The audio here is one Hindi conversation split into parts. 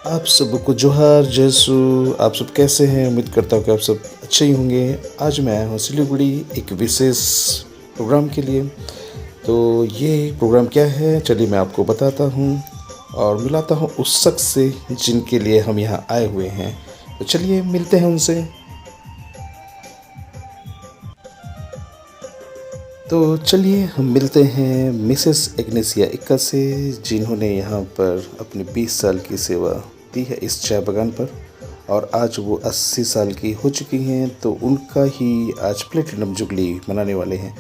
आप सबको जोहार जयसू। आप सब कैसे हैं? उम्मीद करता हूँ कि आप सब अच्छे ही होंगे। आज मैं आया हूँ सिलीगुड़ी एक विशेष प्रोग्राम के लिए। तो ये प्रोग्राम क्या है, चलिए मैं आपको बताता हूँ और मिलाता हूँ उस शख्स से जिनके लिए हम यहाँ आए हुए हैं। तो चलिए मिलते हैं उनसे। तो चलिए हम मिलते हैं मिसेस एग्नेसिया इक्का से, जिन्होंने यहाँ पर अपनी 20 साल की सेवा दी है इस चाय बागान पर, और आज वो 80 साल की हो चुकी हैं। तो उनका ही आज प्लेटिनम जुबली मनाने वाले हैं।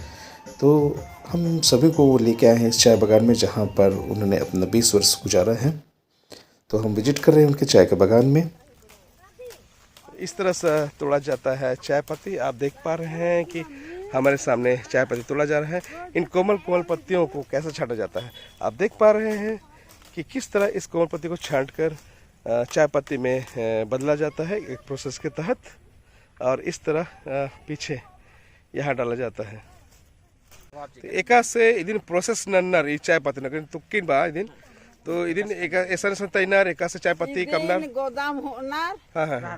तो हम सभी को वो लेके आए हैं इस चाय बागान में, जहाँ पर उन्होंने अपना 20 वर्ष गुजारा है। तो हम विजिट कर रहे हैं उनके चाय के बागान में। इस तरह से तोड़ा जाता है चाय पत्ती। आप देख पा रहे हैं कि हमारे सामने चाय पत्ती तोड़ा जा रहा है। इन कोमल कोमल पत्तियों को कैसे छांटा जाता है, आप देख पा रहे हैं कि किस तरह इस कोमल पत्ती को छांटकर चाय पत्ती में बदला जाता है एक प्रोसेस के तहत, और इस तरह पीछे यहाँ डाला जाता है। तो एका से इदिन प्रोसेस नन्नर ई चाय पत्ती नगर तुक्किन बा इदिन। तो इदिन एक ऐसा तैनार एका से चाय पत्ती कमनार गोदाम होनार। हाँ हाँ हाँ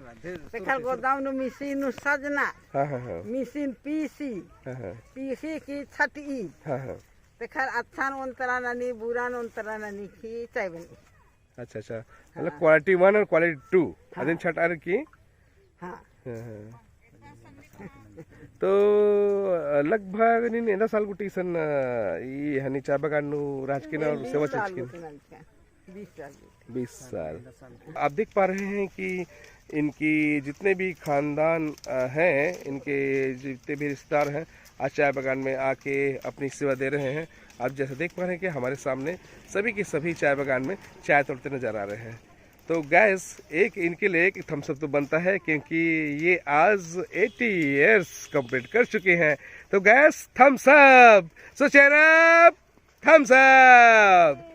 तेखर गोदाम नु मशीन नु सजना। हाँ हाँ हाँ मशीन पीसी हाँ पीसी की छटी। हाँ हाँ। तेखर अच्छा अंतरा ननी बुरा अंतरा ननी की चाय बनी। अच्छा अच्छा, मतलब क्वालिटी 1 और क्वालिटी 2 अदिन छट आर की। हाँ तो लगभग नीन एंदा साल गुटी सन ई हनी चाय बागान नु राजकीय और सेवा चचकिन 20 साल। आप देख पा रहे हैं कि इनकी जितने भी खानदान हैं, इनके जितने भी रिश्तेदार हैं, आज चाय बागान में आके अपनी सेवा दे रहे हैं। आप जैसे देख पा रहे हैं कि हमारे सामने सभी के सभी चाय बागान में चाय तोड़ते नजर आ रहे हैं। तो गैस एक इनके लिए एक थम्स अप तो बनता है, क्योंकि ये आज 80 इयर्स कंप्लीट कर चुके हैं। तो गैस थम्स अप, सो चेयर अप, थम्स अप।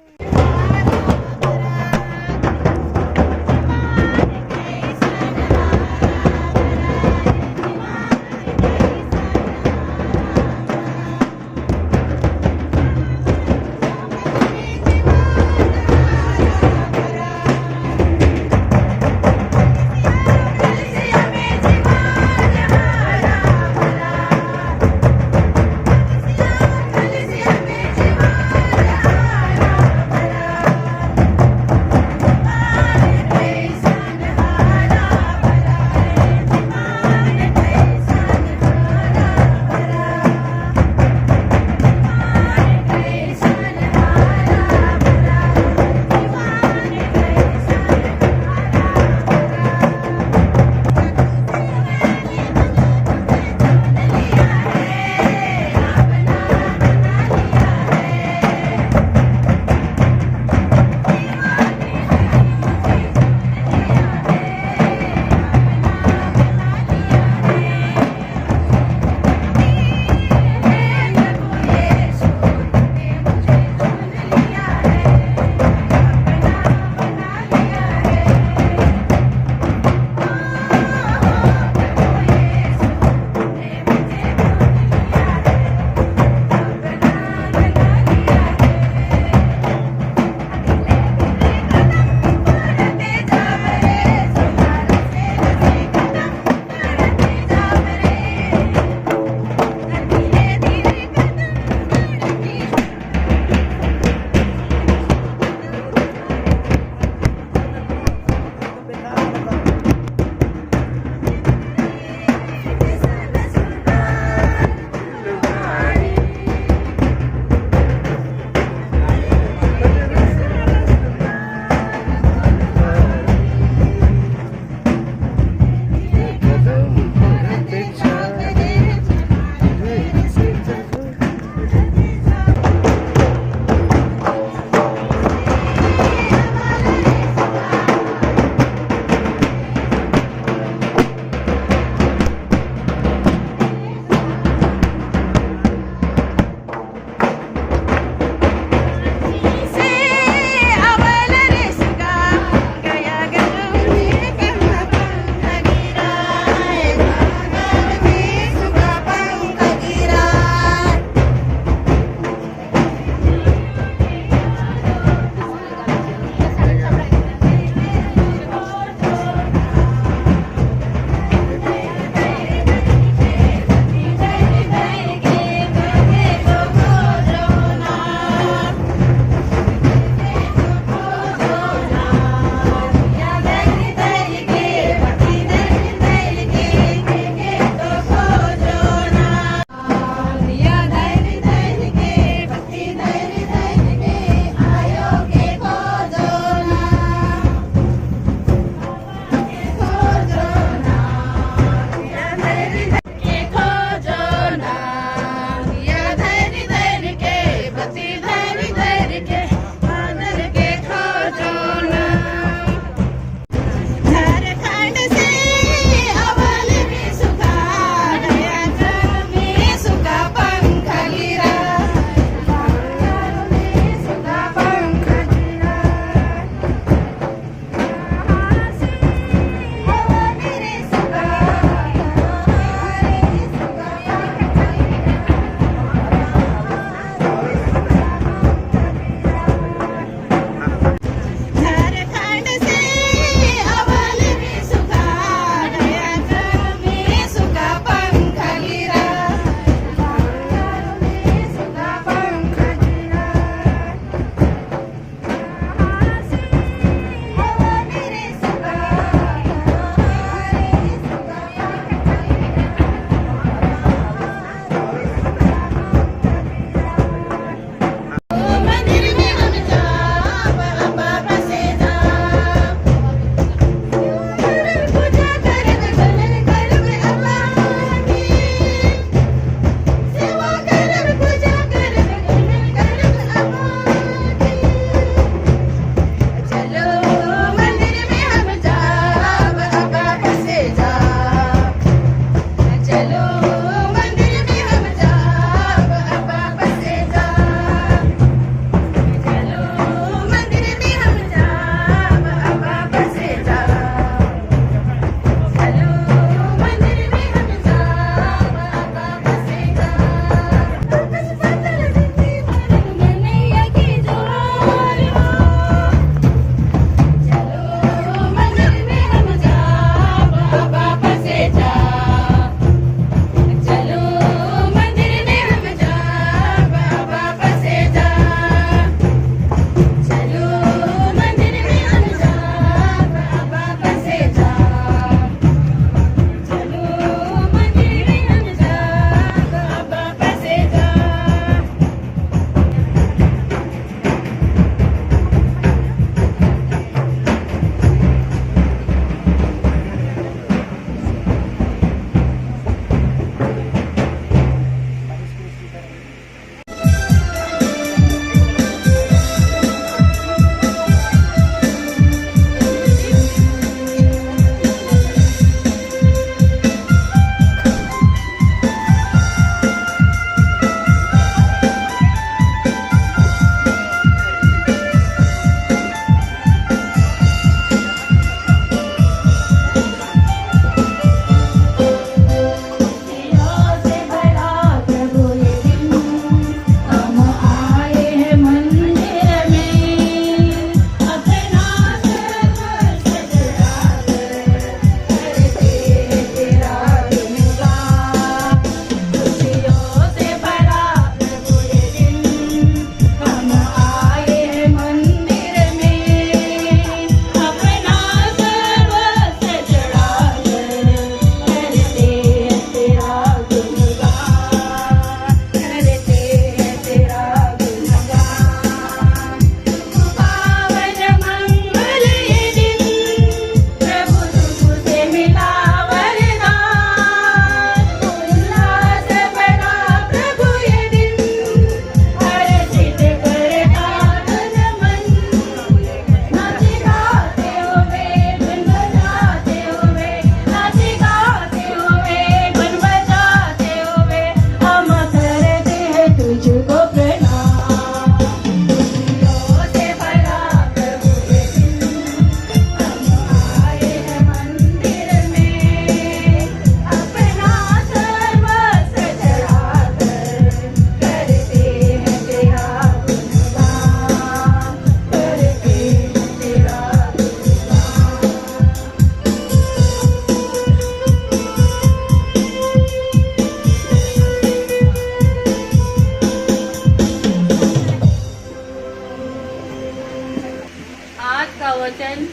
का वचन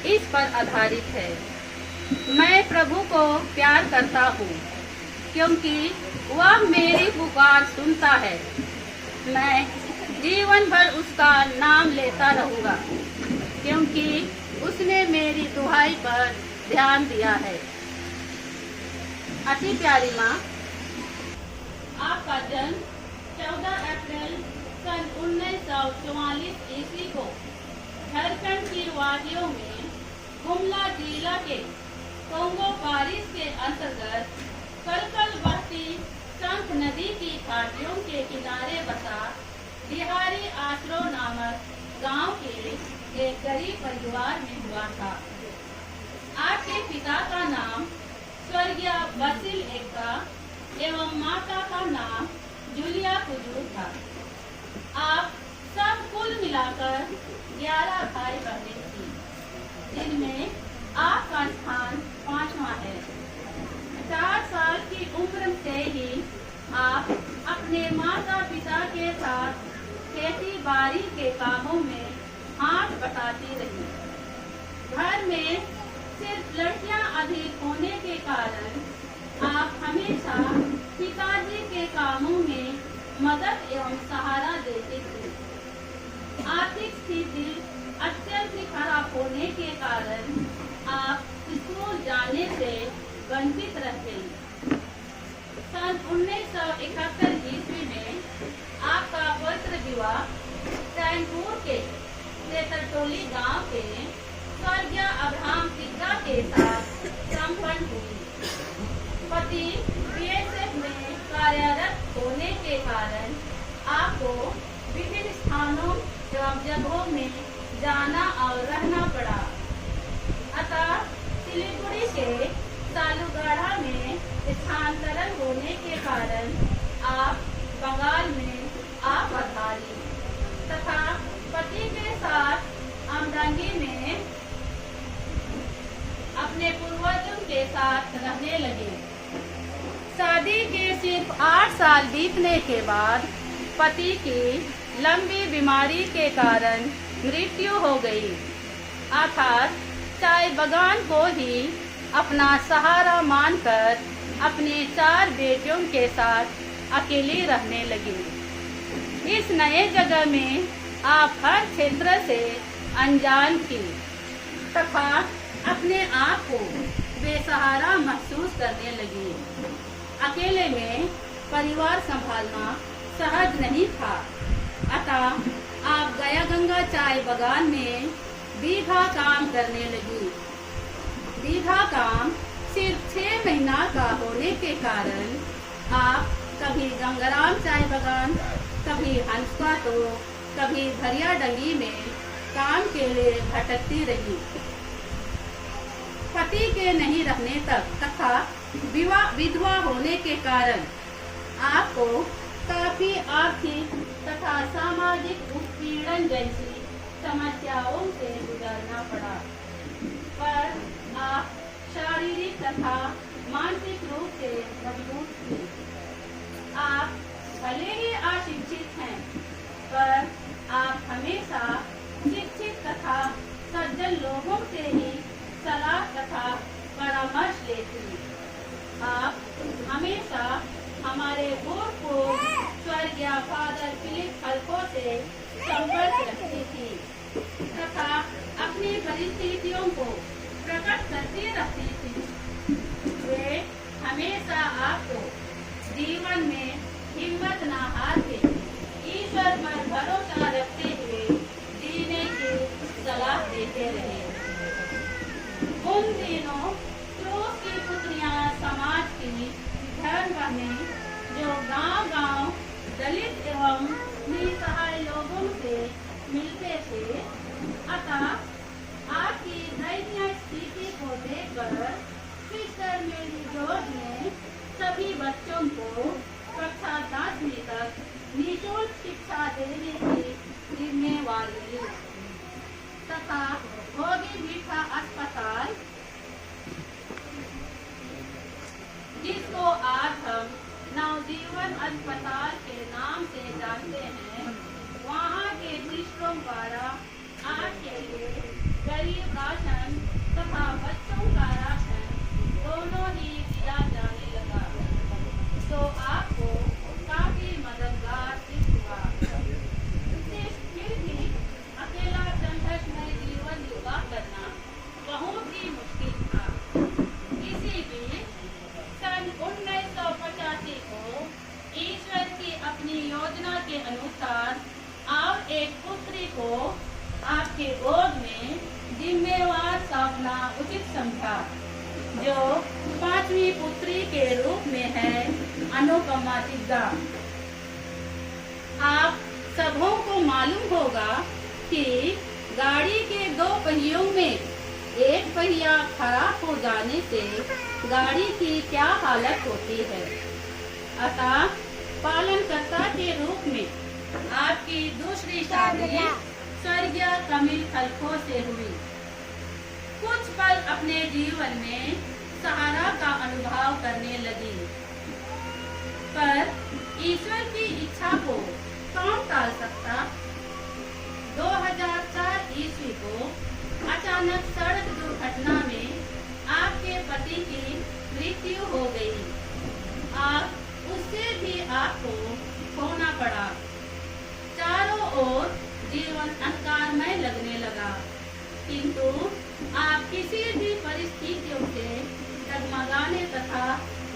इस पर आधारित है। मैं प्रभु को प्यार करता हूँ क्योंकि वह मेरी पुकार सुनता है। मैं जीवन भर उसका नाम लेता रहूँगा क्योंकि उसने मेरी दुहाई पर ध्यान दिया है। अति प्यारी माँ, आपका जन्म 14 अप्रैल सन 1944 ईस्वी को झारखंड की वादियों में गुमला जिला के कोंगो पारिस के अंतर्गत कलकल बहती संख नदी की घाटियों के किनारे बसा बिहारी आश्रो नामक गांव के एक गरीब परिवार में हुआ था। आपके पिता का नाम स्वर्गीय बसिल एक्का एवं माता का नाम जूलिया कुजूर था। आप सब कुल मिलाकर 11 भाई बहनें थी, जिनमें आपका स्थान 5वां है। 4 साल की उम्र से ही आप अपने माता पिता के साथ खेती बाड़ी के कामों में हाथ बटाती रही। घर में सिर्फ लड़कियां अधिक होने के कारण आप हमेशा पिताजी के कामों में मदद एवं सहारा देती थी। आर्थिक स्थिति अत्यंत खराब होने के कारण आप स्कूल जाने से वंचित रह गई। सन 1971 ईस्वी में आपका पवित्र विवाह टैनपुर के सेतरटोली गांव के स्वर्गीय अब्राहम सिक्का के साथ संपन्न हुई। पति बीएसएफ में कार्यरत होने के कारण आपको विभिन्न स्थानों एवं जगहों में जाना और रहना पड़ा। अतः सिलीगुड़ी के सालूगढ़ा में स्थानांतरण होने के कारण आप बंगाल में आ पधारी तथा पति के साथ आमदंगी में अपने पूर्वजों के साथ रहने लगे। शादी के सिर्फ 8 साल बीतने के बाद पति की लंबी बीमारी के कारण मृत्यु हो गई। अर्थात चाय बगान को ही अपना सहारा मानकर अपने 4 बेटियों के साथ अकेली रहने लगी। इस नए जगह में आप हर क्षेत्र से अनजान थी तथा अपने आप को बेसहारा महसूस करने लगी। अकेले में परिवार संभालना सहज नहीं था। अतः आप गया गंगा चाय बगान में बीघा काम करने लगी। बीघा काम सिर्फ 6 महीना का होने के कारण आप कभी गंगाराम चाय बगान, कभी हंसपा तो कभी भरिया डंगी में काम के लिए भटकती रही। पति के नहीं रहने तक तथा विधवा होने के कारण आपको काफी आर्थिक तथा सामाजिक उत्पीड़न जैसी समस्याओं से गुजरना पड़ा, पर आप शारीरिक तथा मानसिक रूप से मजबूत थे। आप भले ही अशिक्षित हैं, पर आप हमेशा शिक्षित तथा सज्जन लोगों से ही सलाह तथा परामर्श लेती। आप हमेशा हमारे पूर्व स्वर्गीय फादर फिलिप हल्को से संपर्क रखती थी तथा अपनी परिस्थितियों को प्रकट करती रहती थी। वे हमेशा आपको जीवन में हिम्मत न हार के ईश्वर पर भरोसा रखते हुए जीने की सलाह देते रहे। उन दिनों क्रूस की पुत्रियां समाज की धर्म बहनें जो गांव-गांव दलित एवं निसहाय लोगों से मिलते थे। अतः आपकी दयनीय स्थिति को देखकर सिस्टर मेरी जॉर्ज ने सभी बच्चों को कक्षा 10वीं तक निःशुल्क शिक्षा देने की जिम्मेवारी ली तथा भोगी मीठा अस्पताल, जिसको आज हम नवजीवन अस्पताल के नाम से जानते हैं, वहाँ के सिस्टरों द्वारा आज के लिए अपना उचित समझा, जो 5वीं पुत्री के रूप में है अनुपमा तिग्गा। आप सबों को मालूम होगा कि गाड़ी के 2 पहियों में एक पहिया खराब हो जाने से गाड़ी की क्या हालत होती है। अतः पालनकर्ता के रूप में आपकी दूसरी शादी स्वर्गीय कमिल खलखो से हुई। कुछ पल अपने जीवन में सहारा का अनुभव करने लगी, पर ईश्वर की इच्छा को कौन टाल सकता। 2004 ईस्वी को अचानक सड़क दुर्घटना में आपके पति की मृत्यु हो गई। अब उससे भी आपको खोना पड़ा। चारों ओर जीवन अंधकारमय लगने लगा, किंतु आप किसी भी परिस्थितियों से डगमगाने तथा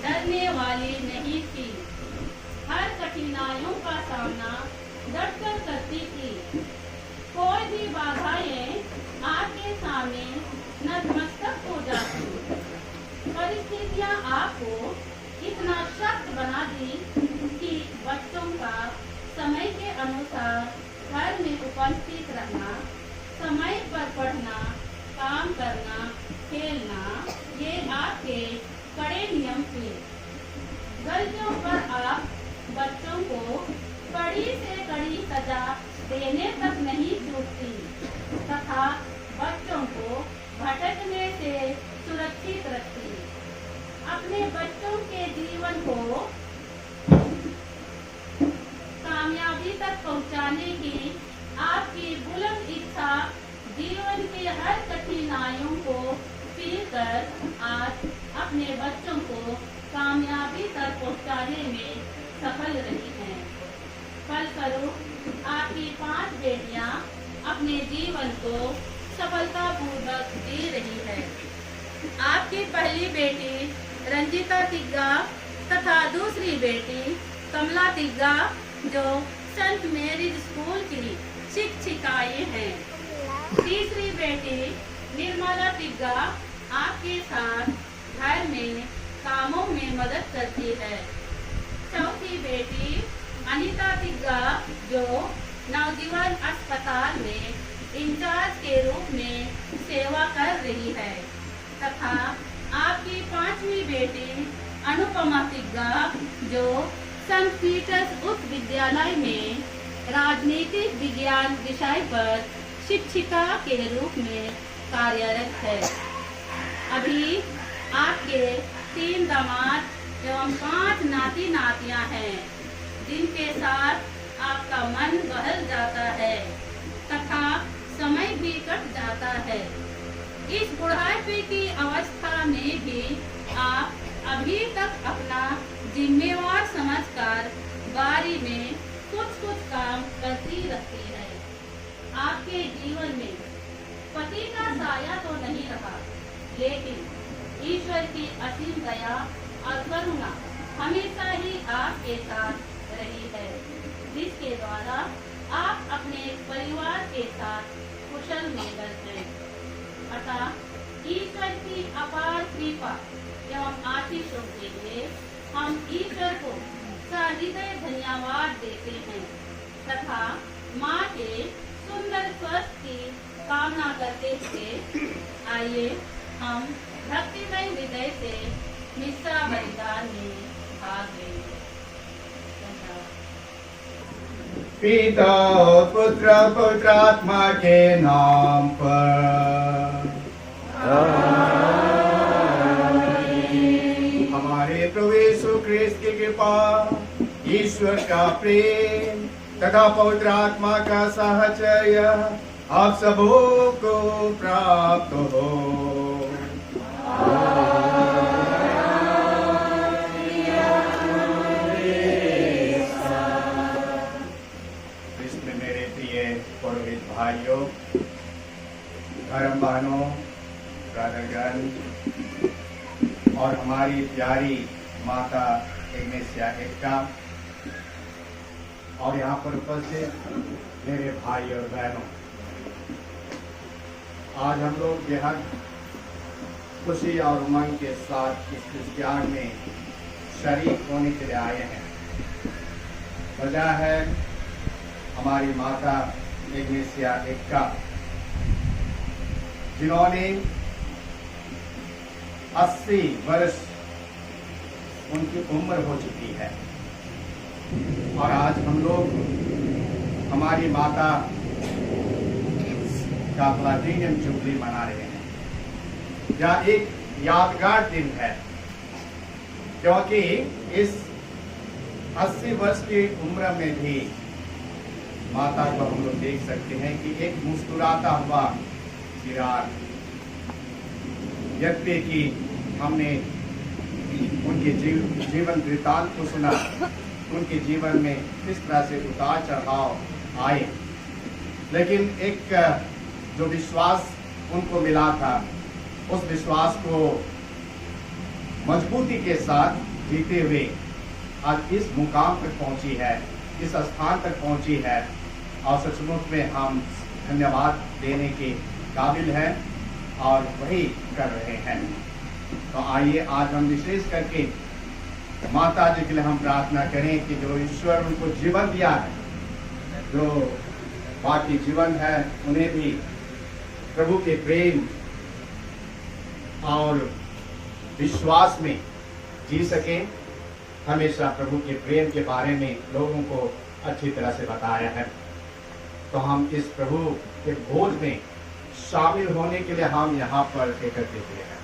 डरने वाली नहीं थी। हर कठिनाइयों का सामना डटकर करती थी। कोई भी बाधाएं आपके सामने नतमस्तक हो जाती। परिस्थितियां आपको इतना सख्त बना दी कि बच्चों का समय के अनुसार घर में उपस्थित रहना, समय पर पढ़ना, काम करना, खेलना, ये आपके कड़े नियम थे। गलतियों पर आप बच्चों को कड़ी से कड़ी सजा देने तक नहीं चूकती तथा बच्चों को भटकने से सुरक्षित रखती। अपने बच्चों के जीवन को कामयाबी तक पहुंचाने की आपकी बुलंद इच्छा जीवन की हर कठिनाइयों को पीर कर आज अपने बच्चों को कामयाबी तक पहुंचाने में सफल रही हैं। फलस्वरूप आपकी 5 बेटियां अपने जीवन को सफलतापूर्वक जी रही है। आपकी पहली बेटी रंजिता तिग्गा तथा दूसरी बेटी कमला तिग्गा जो सेंट मैरिज स्कूल की शिक्षिकाएं हैं। तीसरी बेटी निर्मला तिग्गा आपके साथ घर में कामों में मदद करती है। चौथी बेटी अनीता तिग्गा जो नवजीवन अस्पताल में इंचार्ज के रूप में सेवा कर रही है तथा आपकी 5वीं बेटी अनुपमा तिग्गा जो सेंट पीटर्स उच्च विद्यालय में राजनीतिक विज्ञान विषय पर शिक्षिका के रूप में कार्यरत है। अभी आपके 3 दामाद एवं 5 नाती नातियां हैं, जिनके साथ आपका मन बहल जाता है तथा समय भी कट जाता है। इस बुढ़ापे की अवस्था में भी आप अभी तक अपना जिम्मेवार समझकर बारी में कुछ काम करती रहती है। आपके जीवन में पति का साया तो नहीं रहा, लेकिन ईश्वर की असीम दया और करुणा हमेशा ही आपके साथ रही है, जिसके द्वारा आप अपने परिवार के साथ कुशल मंगल हैं। अतः ईश्वर की अपार कृपा एवं आशीषों के लिए हम ईश्वर को सहृदय धन्यवाद देते हैं तथा माँ के सुंदर स्वास्थ्य की कामना करते हुए आइए हम भक्तिमय हृदय से मिश्रा बलिदान में भाग लें। पिता पुत्र पुत्रात्मा के नाम पर हमारे प्रभु यीशु ख्रिस्त की कृपा, ईश्वर का प्रेम तथा पवित्र आत्मा का साहचर्य आप सबों को प्राप्त हो। इसमें मेरे प्रिय पुरोहित भाइयों, धर्म बहनों, ब्रदरगण और हमारी प्यारी माता इग्नेसिया एक्का और यहाँ पर उपस्थित मेरे भाई और बहनों, आज हम लोग बेहद खुशी और उमंग के साथ इस क्रिस्टियान में शरीक होने के लिए आए हैं। वजह है हमारी माता इग्नेसिया एक्का, जिन्होंने 80 वर्ष उनकी उम्र हो चुकी है और आज हम लोग हमारी माता का प्लैटिनम जुबली मना रहे हैं। यह एक यादगार दिन है क्योंकि इस 80 वर्ष की उम्र में भी माता को हम लोग देख सकते हैं कि एक मुस्कुराता हुआ चिराग। यद्यपि कि हमने उनके जीवन वृत्तांत को सुना, उनके जीवन में किस तरह से उतार चढ़ाव आए, लेकिन एक जो विश्वास उनको मिला था उस विश्वास को मजबूती के साथ जीते हुए आज इस मुकाम तक पहुंची है, इस स्थान तक पहुंची है और सचमुच में हम धन्यवाद देने के काबिल हैं और वही कर रहे हैं। तो आइए आज हम विशेष करके माता जी के लिए हम प्रार्थना करें कि जो ईश्वर उनको जीवन दिया है, जो बाकी जीवन है, उन्हें भी प्रभु के प्रेम और विश्वास में जी सकें। हमेशा प्रभु के प्रेम के बारे में लोगों को अच्छी तरह से बताया है। तो हम इस प्रभु के भोज में शामिल होने के लिए हम यहाँ पर एकत्रित हुए हैं।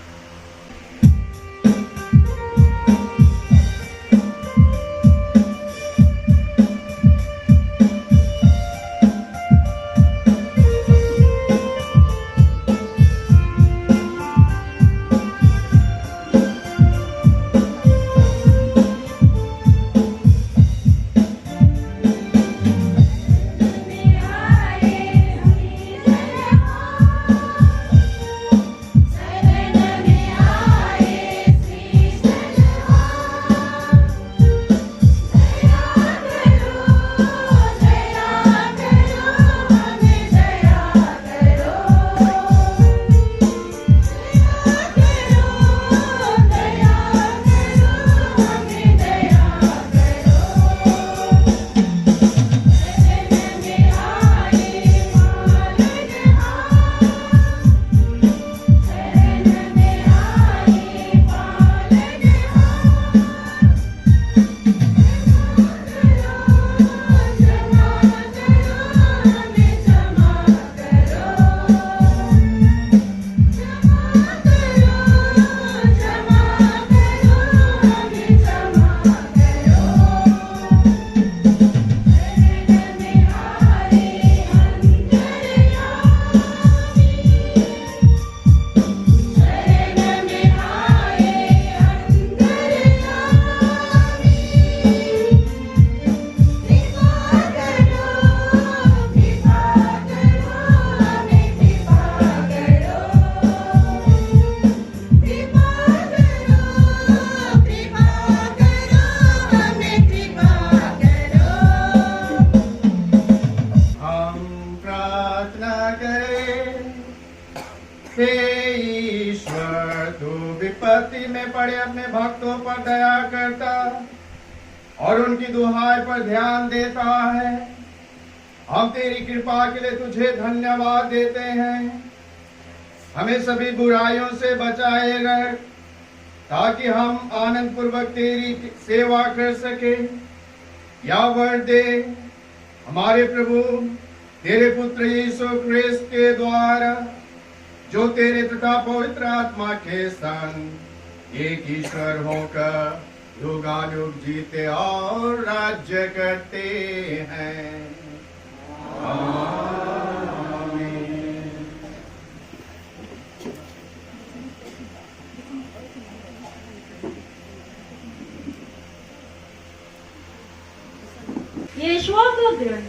विपत्ति में पड़े अपने भक्तों पर दया करता और उनकी दुहाई पर ध्यान देता है। हम तेरी कृपा के लिए तुझे धन्यवाद देते हैं। हमें सभी बुराइयों से बचाए रख ताकि हम आनंद पूर्वक तेरी सेवा कर सके। या वर दे हमारे प्रभु तेरे पुत्र यीशु क्रिस्त के द्वारा, जो तेरे तथा पवित्र आत्मा के संग एक ईश्वर होकर युगानुग जीते और राज्य करते हैं। आमीन। यीशुआ का ग्रंथ।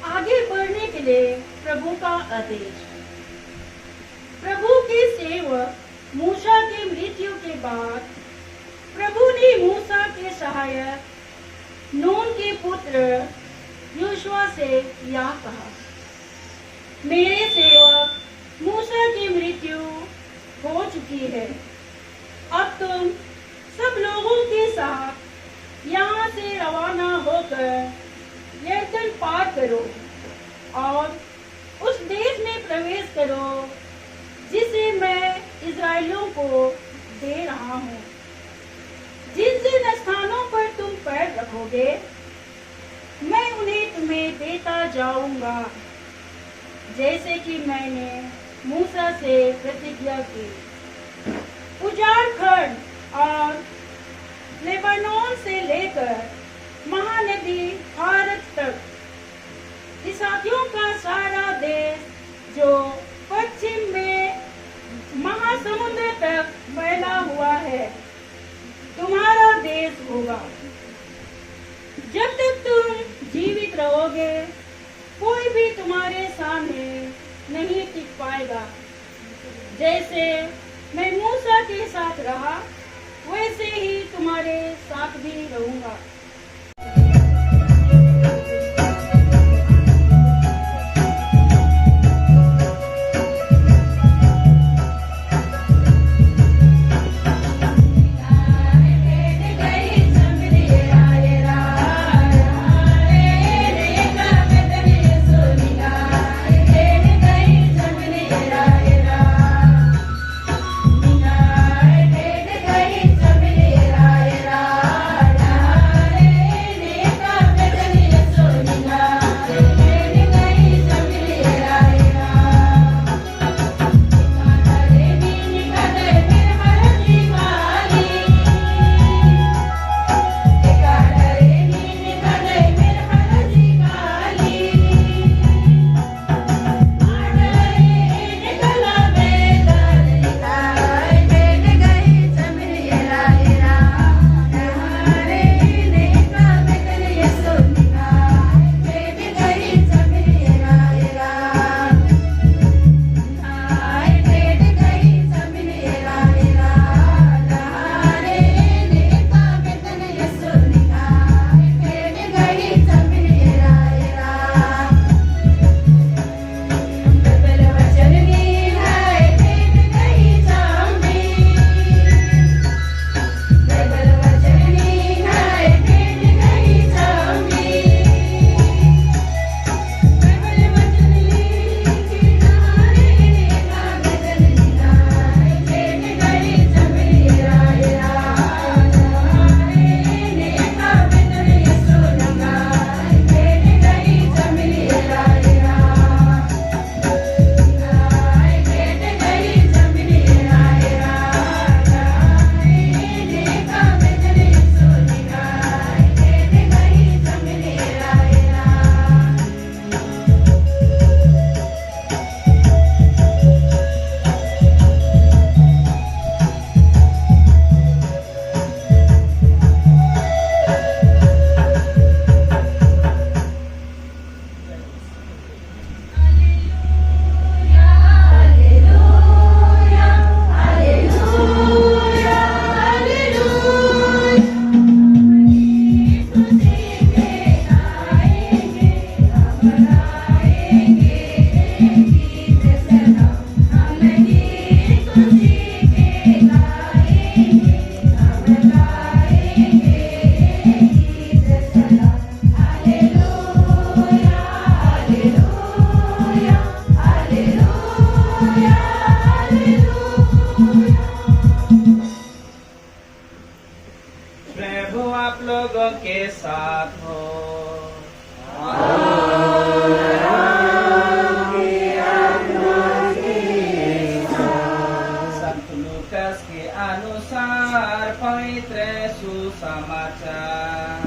आगे बढ़ने के लिए प्रभु का आदेश। प्रभु के सेवक मूसा की मृत्यु के बाद प्रभु ने मूसा के सहायक नून के पुत्र यहोशुआ से यह कहा, मेरे सेवक मूसा की मृत्यु इस्राएलियों को दे रहा हूँ। जिन जिन स्थानों पर तुम पैर रखोगे मैं उन्हें तुम्हें देता जाऊंगा, जैसे कि मैंने मूसा से प्रतिज्ञा की। उजाड़ खंड और लेबानोन से लेकर महानदी भारत तक, इसाकियों का सारा देश जो पश्चिम में महासमुद्र तक फैला हुआ है, तुम्हारा देश होगा। जब तक तुम जीवित रहोगे कोई भी तुम्हारे सामने नहीं टिक पाएगा। जैसे मैं मूसा के साथ रहा वैसे ही तुम्हारे साथ भी रहूंगा। के साथ हो। संत लूकास के अनुसार पवित्र सुसमाचार।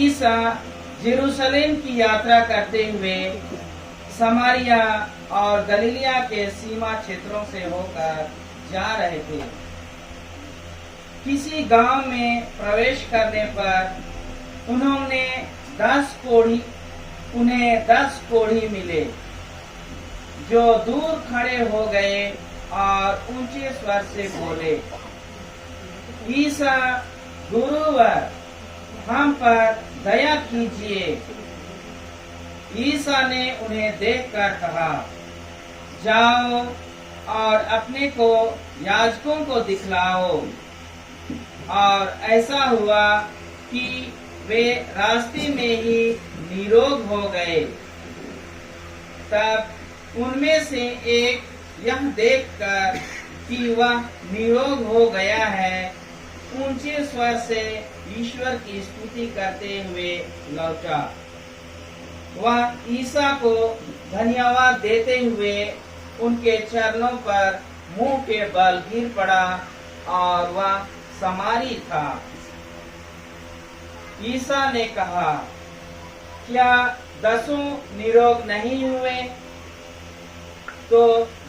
ईसा जेरूशलेम की यात्रा करते हुए समारिया और गलीलिया के सीमा क्षेत्रों से होकर जा रहे थे। किसी गांव में प्रवेश करने पर उन्हें 10 कोढ़ी मिले जो दूर खड़े हो गए और ऊंचे स्वर से बोले, ईसा गुरुवर, हम पर दया कीजिए। ईसा ने उन्हें देखकर कहा, जाओ और अपने को याजकों को दिखलाओ। और ऐसा हुआ कि वे रास्ते में ही निरोग हो गए। तब उनमें से एक यह देखकर कि वह निरोग हो गया है, ऊंचे स्वर से ईश्वर की स्तुति करते हुए लौटा। वह ईसा को धन्यवाद देते हुए उनके चरणों पर मुंह के बल गिर पड़ा और वह समारी था। ईसा ने कहा, क्या 10 निरोग नहीं हुए? तो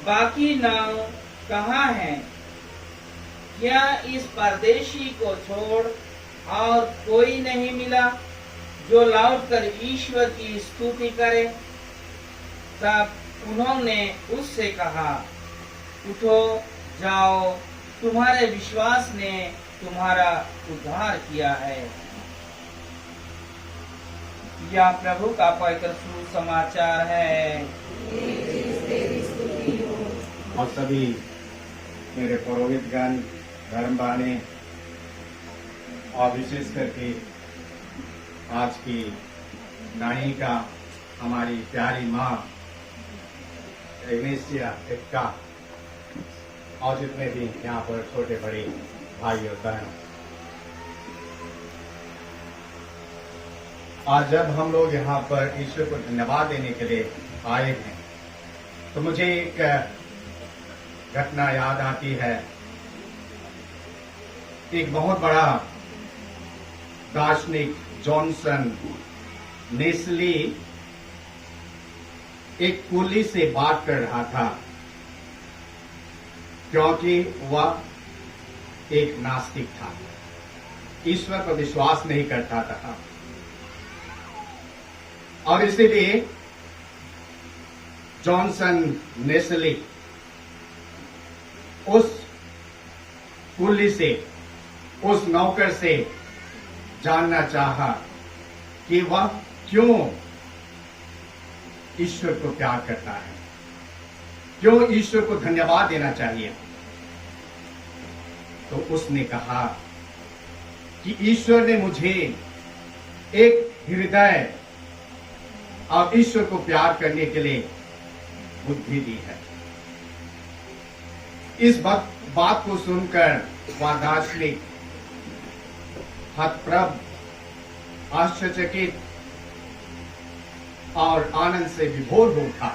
बाकी 9 कहाँ हैं? क्या इस परदेशी को छोड़ और कोई नहीं मिला जो लौटकर ईश्वर की स्तुति करे? तब उन्होंने उससे कहा, उठो, जाओ, तुम्हारे विश्वास ने तुम्हारा उद्धार किया है। यह प्रभु का पवित्र सुसमाचार है। और सभी मेरे पुरोहितगण, धर्मवाणी और विशेष करके आज की नायिका हमारी प्यारी माँ इग्नेसिया एक्का और जितने भी यहाँ पर छोटे बड़े भाई और बहन, आज जब हम लोग यहाँ पर ईश्वर को धन्यवाद देने के लिए आए हैं तो मुझे एक घटना याद आती है। एक बहुत बड़ा दार्शनिक जॉनसन नेस्ली एक कुली से बात कर रहा था, क्योंकि वह एक नास्तिक था, ईश्वर पर विश्वास नहीं करता था और इसीलिए जॉनसन नेस्ली उस कुली से, उस नौकर से जानना चाहा कि वह क्यों ईश्वर को प्यार करता है, क्यों ईश्वर को धन्यवाद देना चाहिए। तो उसने कहा कि ईश्वर ने मुझे एक हृदय और ईश्वर को प्यार करने के लिए बुद्धि दी है। इस बात को सुनकर वह दार्शनिक हतप्रभ, आश्चर्यचकित और आनंद से विभोर हो उठा।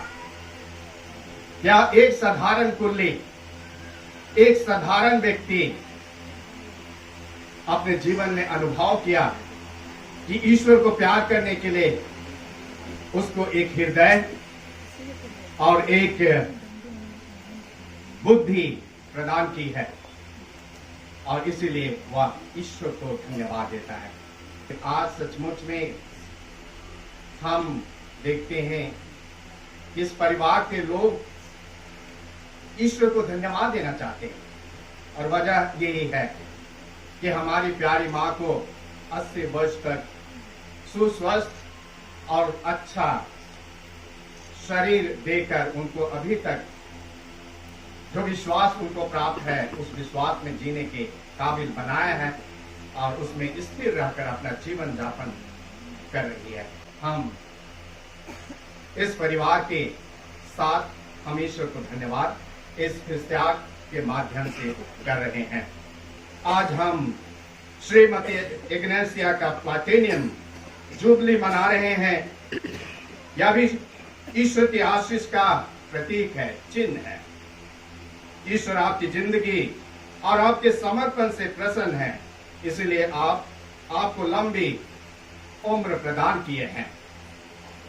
क्या एक साधारण कुल्ली, एक साधारण व्यक्ति अपने जीवन में अनुभव किया कि ईश्वर को प्यार करने के लिए उसको एक हृदय और एक बुद्धि प्रदान की है और इसीलिए वह ईश्वर को धन्यवाद देता है। आज सचमुच में हम देखते हैं कि इस परिवार के लोग ईश्वर को धन्यवाद देना चाहते हैं और वजह यही है कि हमारी प्यारी माँ को 80 वर्ष तक सुस्वस्थ और अच्छा शरीर देकर उनको अभी तक जो विश्वास उनको प्राप्त है उस विश्वास में जीने के काबिल बनाया है और उसमें स्थिर रहकर अपना जीवन यापन कर रही है। हम इस परिवार के साथ हम ईश्वर को धन्यवाद इस त्याग के माध्यम से कर रहे हैं। आज हम श्रीमती इग्नेसिया का प्लैटिनम जुबली मना रहे हैं। यह भी ईश्वर की आशीष का प्रतीक है, चिन्ह है। ईश्वर आपकी जिंदगी और आपके समर्पण से प्रसन्न है, इसलिए आपको लंबी उम्र प्रदान किए हैं।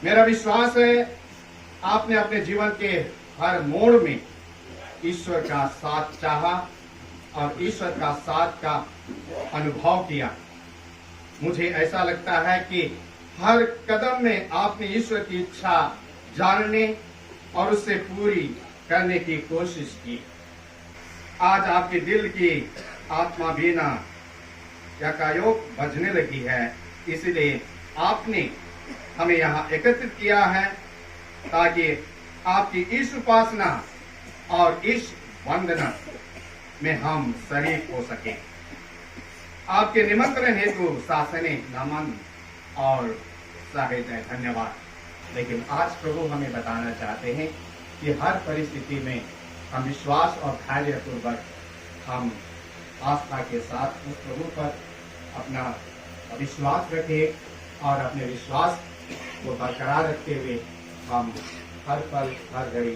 मेरा विश्वास है आपने अपने जीवन के हर मोड़ में ईश्वर का साथ चाहा और ईश्वर का साथ का अनुभव किया। मुझे ऐसा लगता है कि हर कदम में आपने ईश्वर की इच्छा जानने और उससे पूरी करने की कोशिश की। आज आपके दिल की आत्मा बीना यकायोग बजने लगी है, इसलिए आपने हमें यहाँ एकत्रित किया है ताकि आपकी इस उपासना और इस वंदना में हम शरीक हो सके। आपके निमंत्रण हेतु शासने नमन और साहित्य धन्यवाद। लेकिन आज प्रभु हमें बताना चाहते हैं कि हर परिस्थिति में हम विश्वास और धैर्य पूर्वक हम आस्था के साथ उस प्रभु पर अपना विश्वास रखें और अपने विश्वास को बरकरार रखते हुए हम हर पल हर घड़ी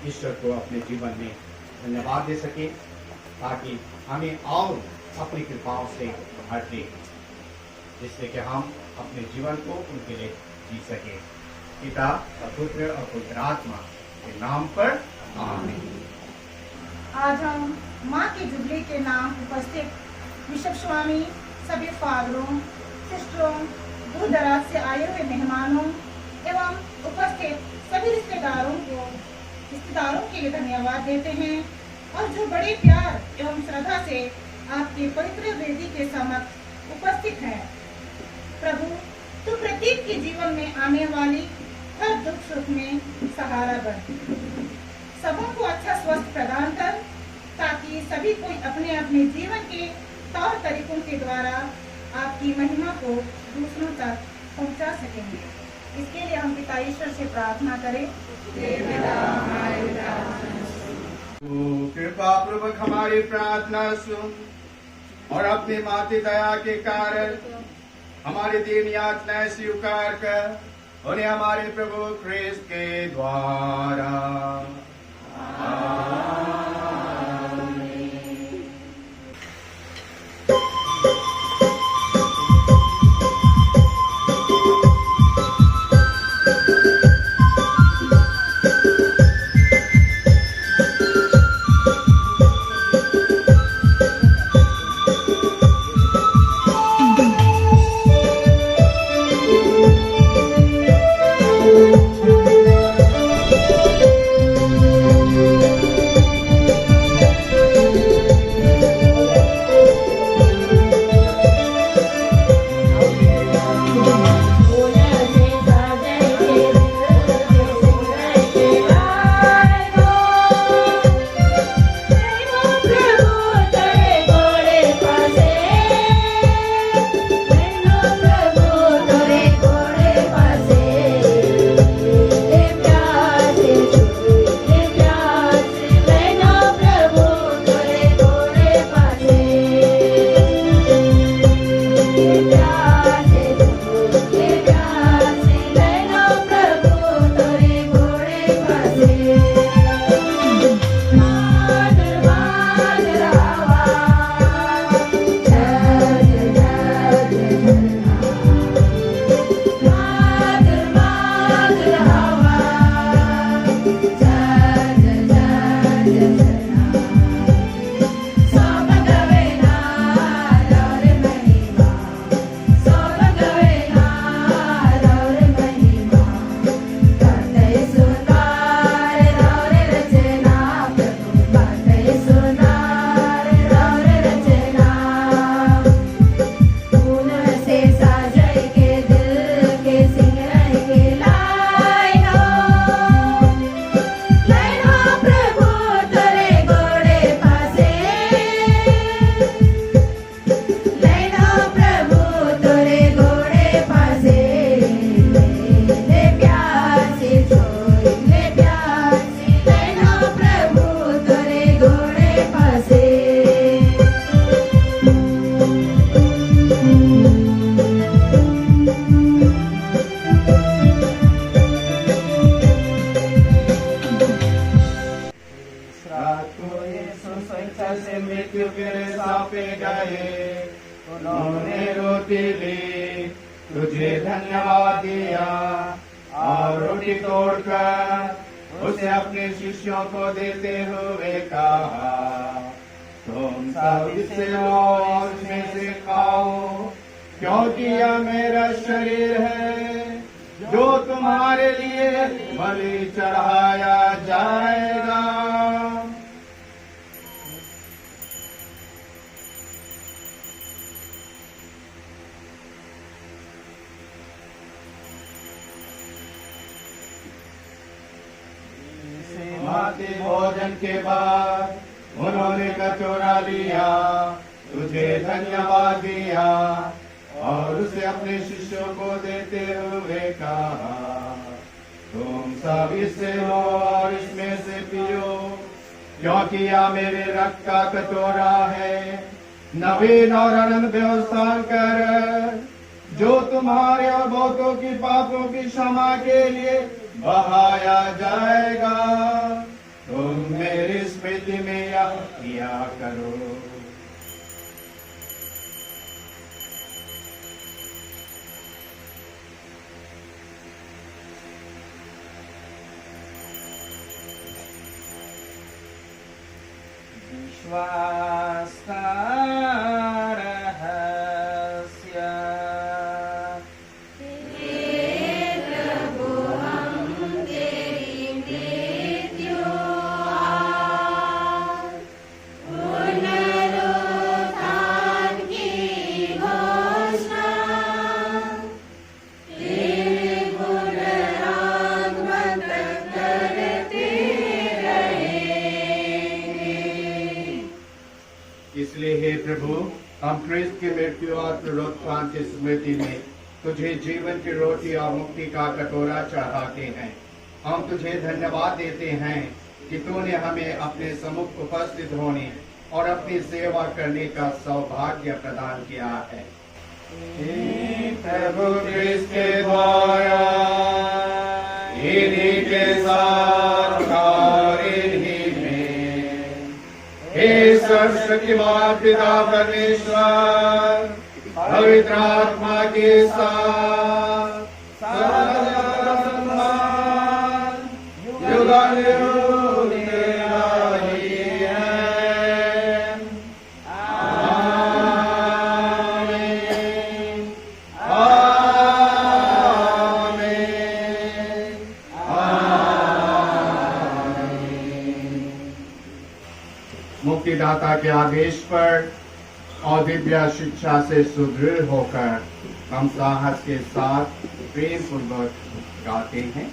ईश्वर को अपने जीवन में धन्यवाद दे सकें, ताकि हमें और अपनी कृपाओं से भर दे, जिससे कि हम अपने जीवन को उनके लिए जी सके। पिता और पुत्र और पवित्र आत्मा के नाम पर आमीन। आज हम माँ के जुबली के नाम उपस्थित बिशप स्वामी, सभी फादरों, सिस्टरों, दूर दराज से आए हुए मेहमानों एवं उपस्थित सभी रिश्तेदारों के लिए धन्यवाद देते हैं, और जो बड़े प्यार एवं श्रद्धा से आपके पवित्र वेदी के समक्ष उपस्थित हैं। प्रभु, तू प्रत्येक के जीवन में आने वाली हर दुख सुख में सहारा बन, सबों को अच्छा स्वस्थ प्रदान कर, ताकि सभी कोई अपने अपने जीवन के तौर तरीकों के द्वारा आपकी महिमा को दूसरों तक पहुंचा सकेंगे। इसके लिए हम पिता ईश्वर से प्रार्थना करें। तू कृपा पूर्वक हमारी प्रार्थना सुन और अपनी माती दया के कारण हमारी दीन याचनाएं स्वीकार कर, उन्हें हमारे प्रभु ख्रीस्त के द्वारा उन्होंने रोटी ली, तुझे धन्यवाद दिया और रोटी तोड़कर उसे अपने शिष्यों को देते हुए कहा, तुम सब इससे लो और इसमें से खाओ, क्योंकि यह मेरा शरीर है जो तुम्हारे लिए बलि चढ़ाया जाएगा। माती भोजन के बाद उन्होंने कटोरा लिया, तुझे तुझे धन्यवाद दिया और उसे अपने शिष्यों को देते हुए कहा, तुम सब इससे लो और इसमें से पियो, क्योंकि यह मेरे रक्त का कटोरा है, नवीन और अनंत व्यवस्था कर, जो तुम्हारे और बहुतों की पापों की क्षमा के लिए बहाया जाएगा। तुम मेरी स्मृति में यह किया करो। विश्वास का रहस्य। इसलिए हे प्रभु, हम क्रिस्त की मृत्यु और पुनरुत्थान की स्मृति में तुझे जीवन की रोटी और मुक्ति का कटोरा चढ़ाते हैं। हम तुझे धन्यवाद देते हैं कि तूने हमें अपने सम्मुख उपस्थित होने और अपनी सेवा करने का सौभाग्य प्रदान किया है। हे प्रभु क्रिस्त के द्वारा इन्हीं के साथ और इन्हीं में, हे सर्वशक्तिमान पिता परमेश्वर, पवित्र आत्मा के साथ सदा सम्मान युगानुयुग तेरा ही है। आमीन। आमीन। मुक्तिदाता के आदेश पर और दिव्य शिक्षा से सुदृढ़ होकर हम साहस के साथ प्रेम पूर्वक गाते हैं।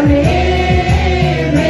में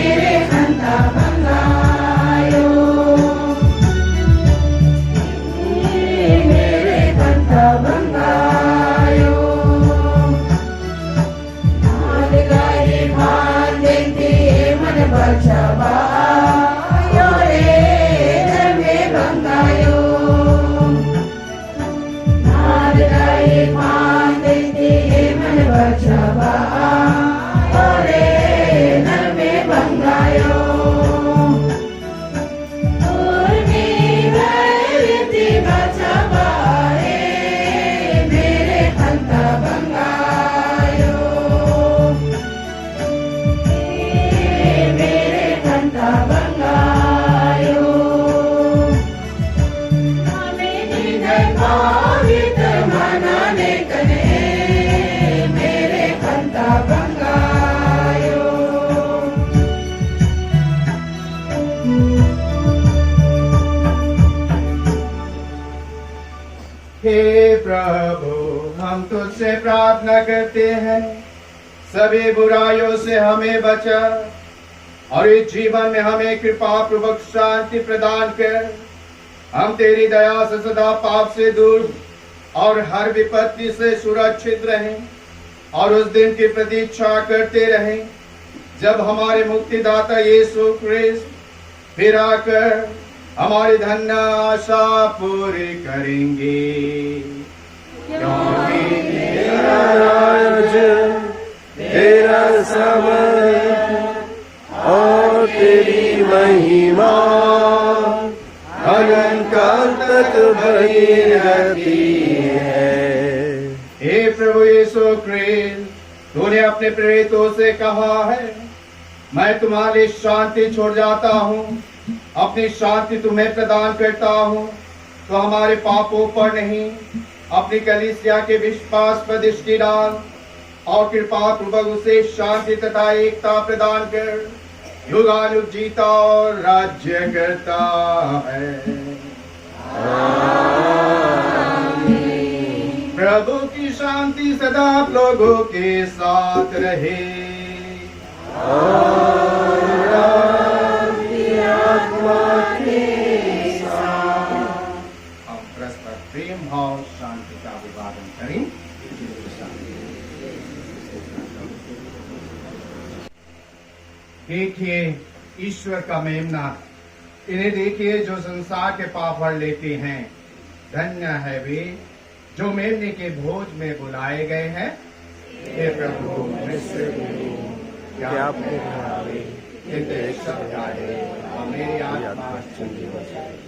हे प्रभु, हम तुझसे प्रार्थना करते हैं, सभी बुराइयों से हमें बचा और इस जीवन में हमें कृपा पूर्वक शांति प्रदान कर हम तेरी दया से सदा पाप से दूर और हर विपत्ति से सुरक्षित रहें और उस दिन की प्रतीक्षा करते रहें जब हमारे मुक्तिदाता यीशु ख्रिस्त फिर आकर हमारी धन्य आशा पूरी करेंगे। क्योंकि तेरा राज्य, तेरा सामर्थ और तेरी महिमा अनंतकाल तक बनी रहती है। हे प्रभु यीशु ख्रिस्त, तूने अपने प्रेरितों से कहा है, मैं तुम्हारी शांति छोड़ जाता हूँ, अपनी शांति तुम्हें प्रदान करता हूँ, तो हमारे पापों पर नहीं अपनी कलीसिया के विश्वास पर दृष्टि डाल और कृपा पूर्वक उसे शांति तथा एकता प्रदान कर युगानुग जीता और राज्य करता है। प्रभु की शांति सदा आप लोगों के साथ रहे। हम परस्पर प्रेम भाव शांति का अभिवादन करें। देखिए ईश्वर का मेमना, इन्हें देखिए जो संसार के पाप हर लेते हैं। धन्य है वे जो मेमने के भोज में बुलाए गए हैं। हे प्रभु, क्या आपको भावे तेरे शब्द आए और मेरी आत्मा चंगी हो जाए।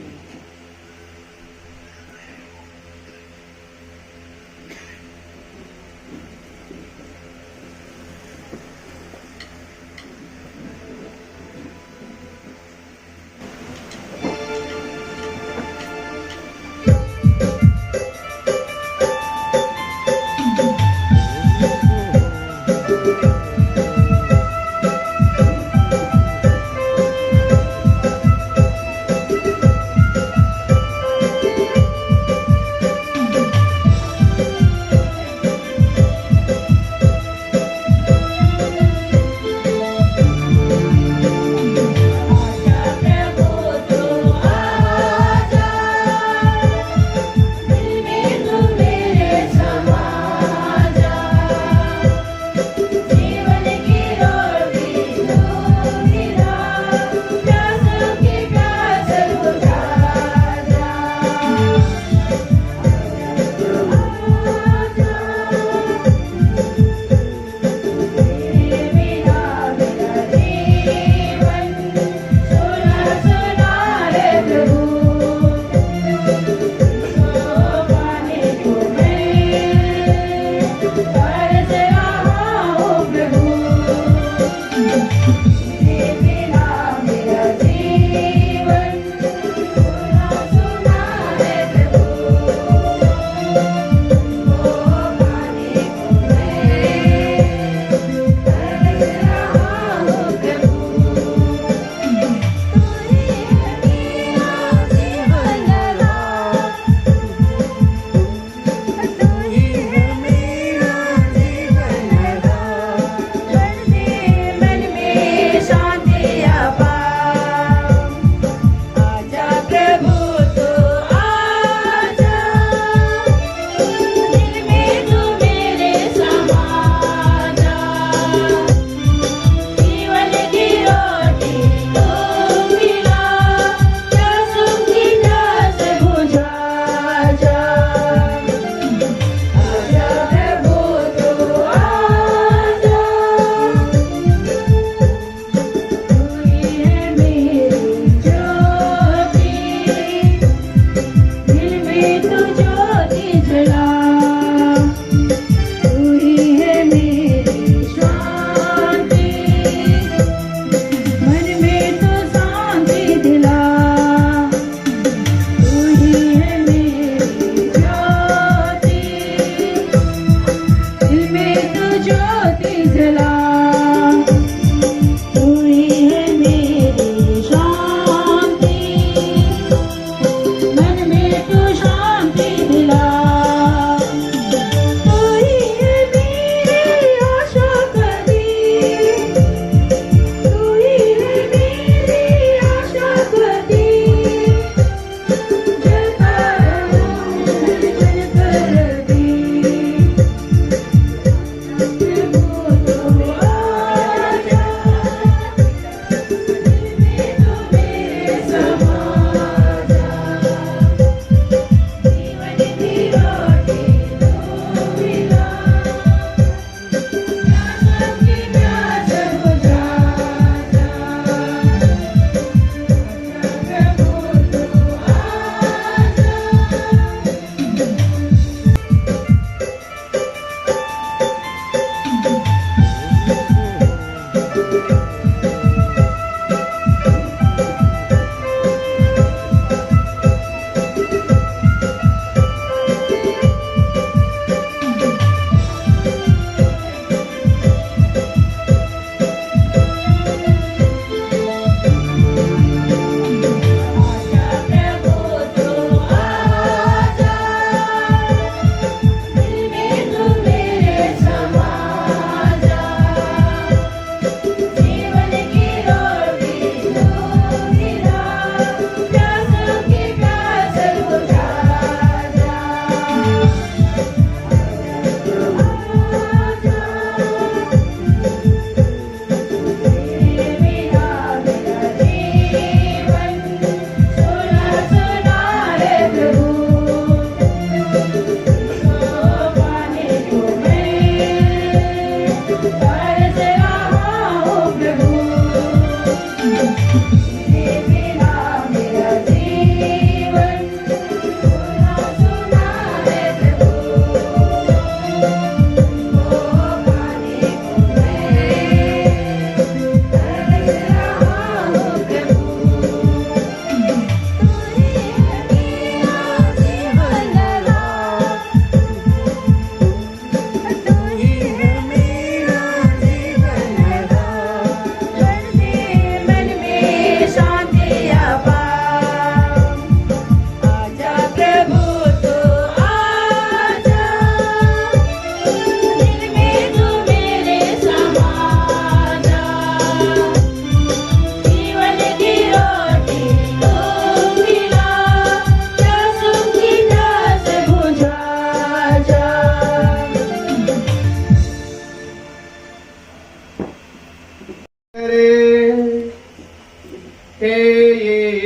हे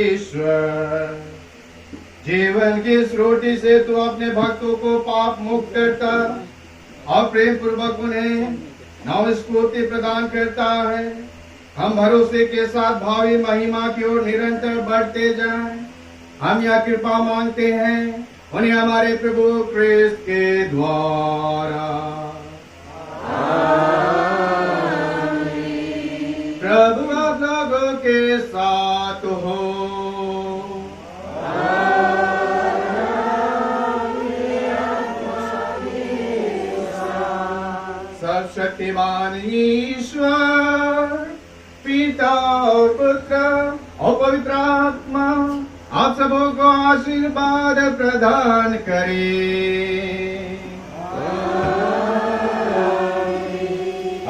ईश्वर, जीवन की इस रोटी से तू अपने भक्तों को पाप मुक्त करता और प्रेम पूर्वक उन्हें नव स्फूर्ति प्रदान करता है। हम भरोसे के साथ भावी महिमा की ओर निरंतर बढ़ते जाएं। हम यह कृपा मांगते हैं उन्हें हमारे प्रभु क्रिस्त के द्वारा। प्रभु आप लोगों के साथ हो। सर्वशक्तिमान ईश्वर पिता और पुत्र और पवित्र आत्मा आप सबों को आशीर्वाद प्रदान करे।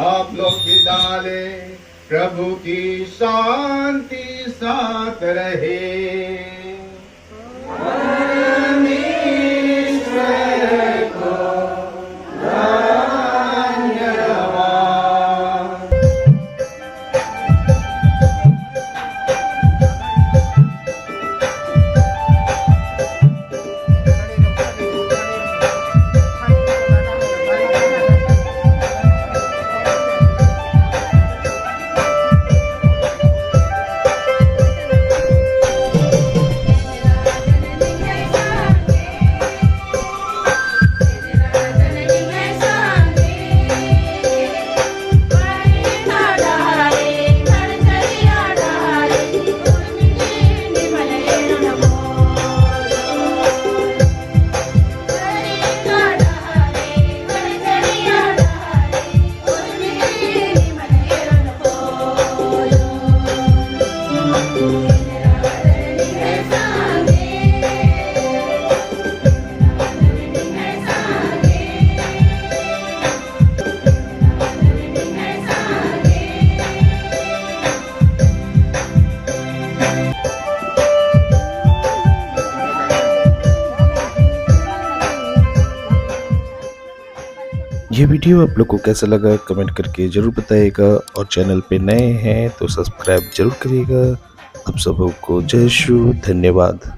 आप लोग की डाले प्रभु की शांति साथ रहे। परमेश्वर को ये वीडियो आप लोग को कैसा लगा कमेंट करके ज़रूर बताइएगा, और चैनल पे नए हैं तो सब्सक्राइब जरूर करिएगा। आप सबको जय श्री, धन्यवाद।